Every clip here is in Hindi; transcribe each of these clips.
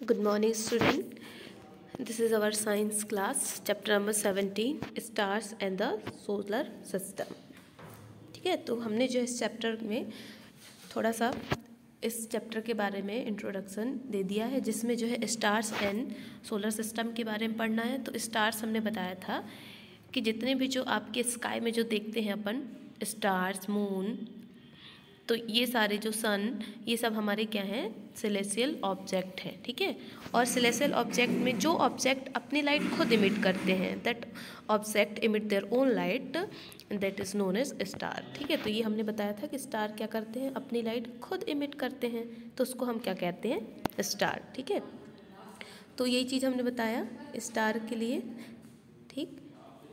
Good morning, student. This is our science class, chapter number 17, stars and the solar system. ठीक है, तो हमने जो इस चैप्टर में थोड़ा सा इस चैप्टर के बारे में इंट्रोडक्शन दे दिया है, जिसमें जो है स्टार्स एंड सोलर सिस्टम के बारे में पढ़ना है। तो स्टार्स हमने बताया था कि जितने भी जो आपके स्काई में जो देखते हैं अपन स्टार्स, मून, तो ये सारे जो सन, ये सब हमारे क्या हैं, सेलेस्टियल ऑब्जेक्ट हैं। ठीक है, और सेलेस्टियल ऑब्जेक्ट में जो ऑब्जेक्ट अपनी लाइट खुद इमिट करते हैं, that object emit their own light, that is known as star. ठीक है, तो ये हमने बताया था कि स्टार क्या करते हैं, अपनी लाइट खुद इमिट करते हैं, तो उसको हम क्या कहते हैं, स्टार। ठीक है, तो यही चीज़ हमने बताया स्टार के लिए, ठीक,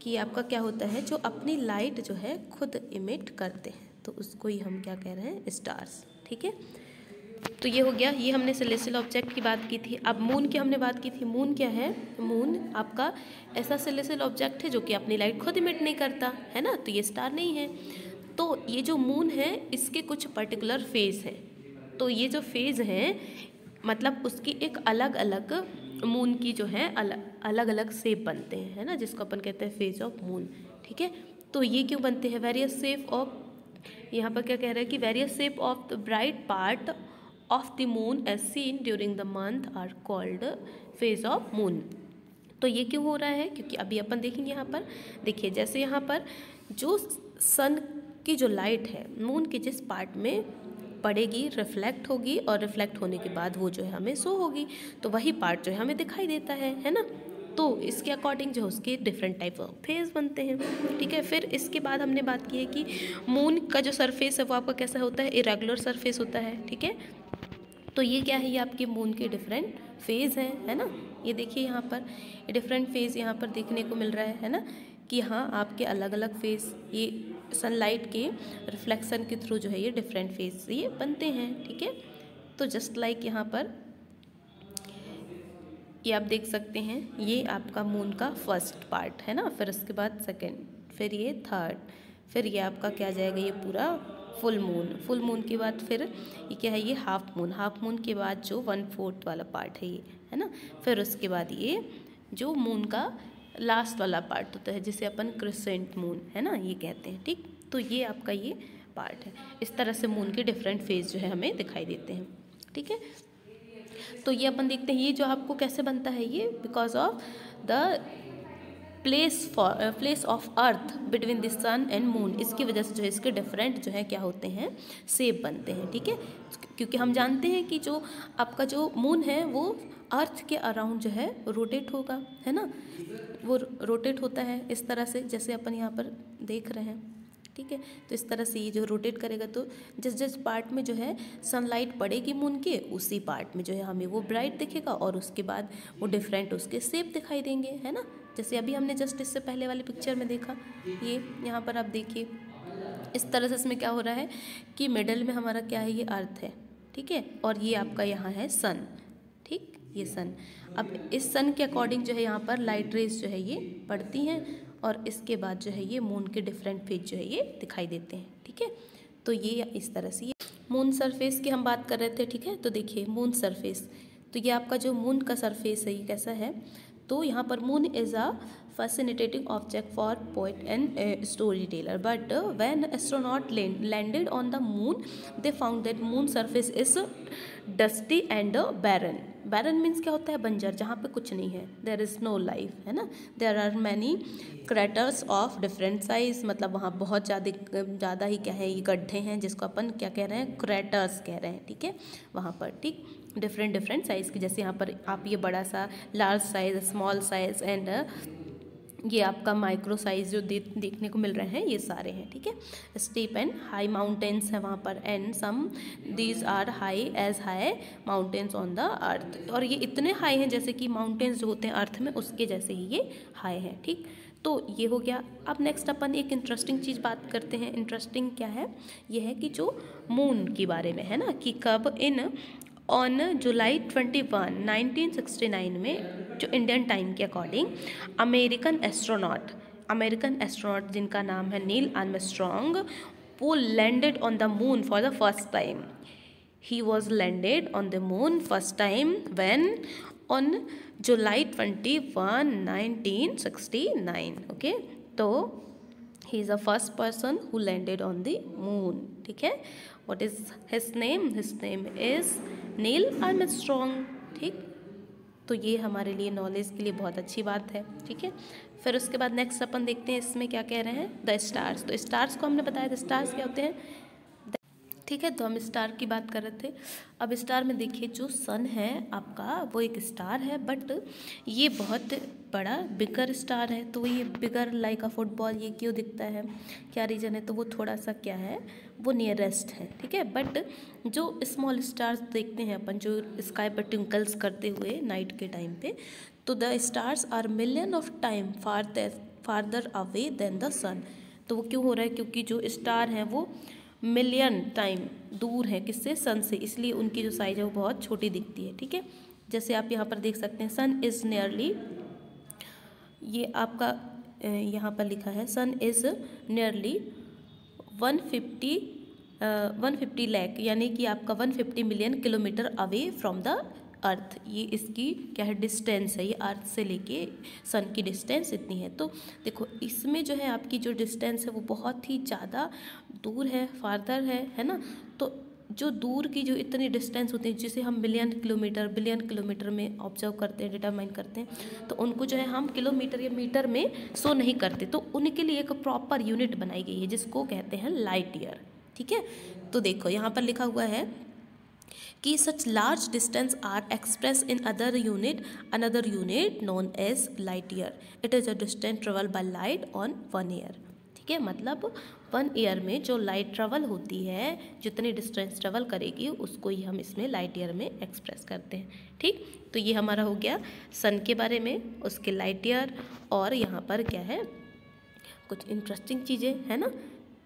कि आपका क्या होता है, जो अपनी लाइट जो है खुद इमिट करते हैं, तो उसको ही हम क्या कह रहे हैं, स्टार्स। ठीक है, तो ये हो गया, ये हमने सेलेस्टियल ऑब्जेक्ट की बात की थी। अब मून की हमने बात की थी। मून क्या है, मून आपका ऐसा सेलेस्टियल ऑब्जेक्ट है जो कि अपनी लाइट खुद इमिट नहीं करता है ना, तो ये स्टार नहीं है। तो ये जो मून है इसके कुछ पर्टिकुलर फेज हैं, तो ये जो फेज हैं मतलब उसकी एक अलग अलग मून की जो है अलग अलग शेप बनते हैं, है ना, जिसको अपन कहते हैं फेज ऑफ मून। ठीक है, तो ये क्यों बनते हैं, वेरियस शेप ऑफ, यहाँ पर क्या कह रहे हैं कि various shape of the bright part of the moon as seen during the month are called phase of moon. तो ये क्यों हो रहा है, क्योंकि अभी अपन देखेंगे यहाँ पर, देखिए जैसे यहाँ पर जो सन की जो लाइट है मून के जिस पार्ट में पड़ेगी, रिफ्लेक्ट होगी, और रिफ्लेक्ट होने के बाद वो जो है हमें शो होगी, तो वही पार्ट जो है हमें दिखाई देता है ना। तो इसके अकॉर्डिंग जो उसके डिफरेंट टाइप ऑफ फेज बनते हैं। ठीक है, फिर इसके बाद हमने बात की है कि मून का जो सरफेस है वो आपका कैसा होता है, इरेगुलर सरफेस होता है। ठीक है, तो ये क्या है, ये आपके मून के डिफरेंट फेज हैं, है ना। ये देखिए यहाँ पर डिफरेंट फेज यहाँ पर देखने को मिल रहा है ना, कि हाँ आपके अलग अलग फेज ये सनलाइट के रिफ्लेक्शन के थ्रू जो है ये डिफरेंट फेज ये बनते हैं। ठीक है, तो जस्ट लाइक यहाँ पर ये आप देख सकते हैं, ये आपका मून का फर्स्ट पार्ट है ना, फिर उसके बाद सेकंड, फिर ये थर्ड, फिर ये आपका क्या जाएगा, ये पूरा फुल मून, फुल मून के बाद फिर ये क्या है, ये हाफ मून, हाफ मून के बाद जो 1/4 वाला पार्ट है ये, है ना, फिर उसके बाद ये जो मून का लास्ट वाला पार्ट होता है जिसे अपन क्रिसेंट मून, है ना, ये कहते हैं। ठीक, तो ये आपका ये पार्ट है। इस तरह से मून के डिफरेंट फेज जो है हमें दिखाई देते हैं। ठीक है, तो ये अपन देखते हैं ये जो आपको कैसे बनता है, ये because of the place of earth between the sun and moon, इसकी वजह से जो है इसके डिफरेंट जो है क्या होते हैं, शेप बनते हैं। ठीक है, क्योंकि हम जानते हैं कि जो आपका जो मून है वो अर्थ के अराउंड जो है रोटेट होगा, है ना, वो रोटेट होता है इस तरह से जैसे अपन यहाँ पर देख रहे हैं। ठीक है, तो इस तरह से ये जो रोटेट करेगा, तो जिस जिस पार्ट में जो है सनलाइट पड़ेगी मून के, उसी पार्ट में जो है हमें वो ब्राइट दिखेगा, और उसके बाद वो डिफरेंट उसके शेप दिखाई देंगे, है ना। जैसे अभी हमने जस्ट इससे पहले वाली पिक्चर में देखा, ये यहाँ पर आप देखिए इस तरह से इसमें क्या हो रहा है कि मिडल में हमारा क्या है, ये अर्थ है। ठीक है, और ये आपका यहाँ है सन। ठीक, ये सन, अब इस सन के अकॉर्डिंग जो है यहाँ पर लाइट रेज जो है ये पड़ती हैं, और इसके बाद जो है ये मून के डिफरेंट फेज जो है ये दिखाई देते हैं। ठीक है, तो ये इस तरह से ये मून सरफेस की हम बात कर रहे थे। ठीक है, तो देखिए मून सरफेस, तो ये आपका जो मून का सरफेस है ये कैसा है, तो यहाँ पर moon is a fascinating object for poet and storyteller, but when astronaut landed on the moon they found that moon surface is dusty and barren. barren means क्या होता है, बंजर, जहाँ पे कुछ नहीं है, there is no life, है ना। there are many craters of different size, मतलब वहाँ बहुत ज़्यादा ही क्या है, ये गड्ढे हैं जिसको अपन क्या कह रहे हैं, क्रैटर्स कह रहे हैं। ठीक है, वहाँ पर ठीक डिफरेंट साइज़ की, जैसे यहाँ पर आप ये बड़ा सा large size, small size and ये आपका माइक्रो साइज जो देखने को मिल रहे हैं ये सारे हैं। ठीक है, स्टीप एंड हाई माउंटेन्स है वहाँ पर, and some these are high as high mountains on the earth, और ये इतने हाई हैं जैसे कि माउंटेन्स जो होते हैं अर्थ में उसके जैसे ही ये हाई हैं। ठीक, तो ये हो गया। अब नेक्स्ट अपन एक इंटरेस्टिंग चीज़ बात करते हैं। इंटरेस्टिंग क्या है, ये है कि जो मून के बारे में है ना, कि कब ऑन जुलाई 21, 1969 में जो इंडियन टाइम के अकॉर्डिंग अमेरिकन एस्ट्रोनॉट जिनका नाम है नील आर्मस्ट्रॉन्ग, वो landed on the moon for the first time. he was landed on the moon first time when on July 21, 1969. Okay, तो he is the first person who landed on the moon. ठीक है, what is his name? His name is Neil Armstrong. ठीक, तो ये हमारे लिए नॉलेज के लिए बहुत अच्छी बात है. ठीक है, फिर उसके बाद नेक्स्ट अपन देखते हैं इसमें क्या कह रहे हैं. The stars. तो स्टार्स को हमने बताया, द स्टार्स क्या होते हैं. ठीक है, तो हम स्टार की बात कर रहे थे. अब स्टार में देखिए, जो सन है आपका वो एक स्टार है, बट ये बहुत बड़ा बिगर स्टार है. तो ये बिगर लाइक अ फुटबॉल, ये क्यों दिखता है, क्या रीज़न है. तो वो थोड़ा सा क्या है, वो नियरेस्ट है. ठीक है, बट जो स्मॉल स्टार्स देखते हैं अपन, जो स्काई पर ट्विंकल्स करते हुए नाइट के टाइम पे, तो the stars are million of time farther away than the sun. तो वो क्यों हो रहा है, क्योंकि जो स्टार हैं वो मिलियन टाइम दूर है किससे, सन से, इसलिए उनकी जो साइज़ है वो बहुत छोटी दिखती है. ठीक है, जैसे आप यहाँ पर देख सकते हैं, सन इज़ नियरली, ये आपका यहाँ पर लिखा है, सन इज़ नियरली 150 लाख, यानी कि आपका 150 million kilometre away from the अर्थ. ये इसकी क्या है, डिस्टेंस है. ये अर्थ से लेके सन की डिस्टेंस इतनी है. तो देखो, इसमें जो है आपकी जो डिस्टेंस है वो बहुत ही ज़्यादा दूर है, फार्दर है ना. तो जो दूर की जो इतनी डिस्टेंस होती है, जिसे हम बिलियन किलोमीटर में ऑब्जर्व करते हैं, डिटरमाइन करते हैं, तो उनको जो है हम किलोमीटर या मीटर में शो नहीं करते. तो उनके लिए एक प्रॉपर यूनिट बनाई गई है जिसको कहते हैं लाइट ईयर. ठीक है, तो देखो यहाँ पर लिखा हुआ है कि such large distance are express in another unit known as light year. It is a distance travel by light on 1 year. ठीक है, मतलब 1 ईयर में जो लाइट ट्रेवल होती है, जितनी डिस्टेंस ट्रेवल करेगी, उसको ही हम इसमें लाइट ईयर में एक्सप्रेस करते हैं. ठीक, तो ये हमारा हो गया सन के बारे में, उसके लाइट ईयर, और यहाँ पर क्या है, कुछ इंटरेस्टिंग चीज़ें है ना.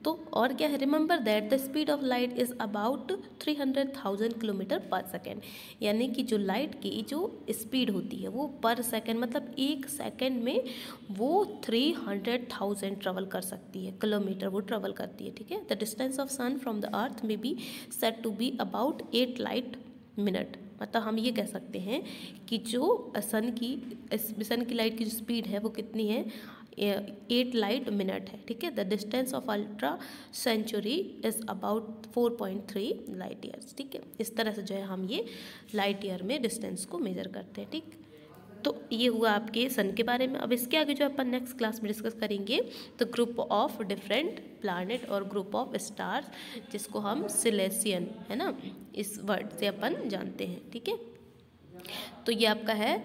तो और क्या है, remember that the speed of light is about 300,000 kilometre पर सेकेंड. यानी कि जो लाइट की जो स्पीड होती है वो पर सेकेंड, मतलब 1 सेकेंड में वो 300,000 ट्रेवल कर सकती है, किलोमीटर वो ट्रेवल करती है. ठीक है, the distance of sun from the earth may be said to be about 8 light minute. मतलब हम ये कह सकते हैं कि जो सन की लाइट की जो स्पीड है वो कितनी है, 8 लाइट मिनट है. ठीक है, द डिस्टेंस ऑफ अल्ट्रा Centauri is about 4.3 light years. ठीक है, इस तरह से जो है हम ये लाइट ईयर में डिस्टेंस को मेजर करते हैं. ठीक, तो ये हुआ आपके सन के बारे में. अब इसके आगे जो अपन नेक्स्ट क्लास में डिस्कस करेंगे, तो ग्रुप ऑफ डिफरेंट प्लानट और ग्रुप ऑफ स्टार्स, जिसको हम सिलेसियन, है ना, इस वर्ड से अपन जानते हैं. ठीक है, तो ये आपका है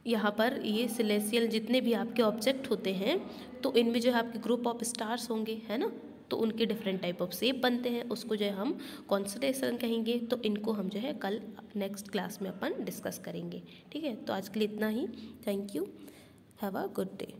यहाँ पर ये सिलेसियल जितने भी आपके ऑब्जेक्ट होते हैं, तो इनमें जो है आपके ग्रुप ऑफ स्टार्स होंगे, है ना. तो उनके डिफरेंट टाइप ऑफ शेप बनते हैं, उसको जो है हम कॉन्स्टेलेशन कहेंगे. तो इनको हम जो है कल नेक्स्ट क्लास में अपन डिस्कस करेंगे. ठीक है, तो आज के लिए इतना ही. Thank you, have a good day.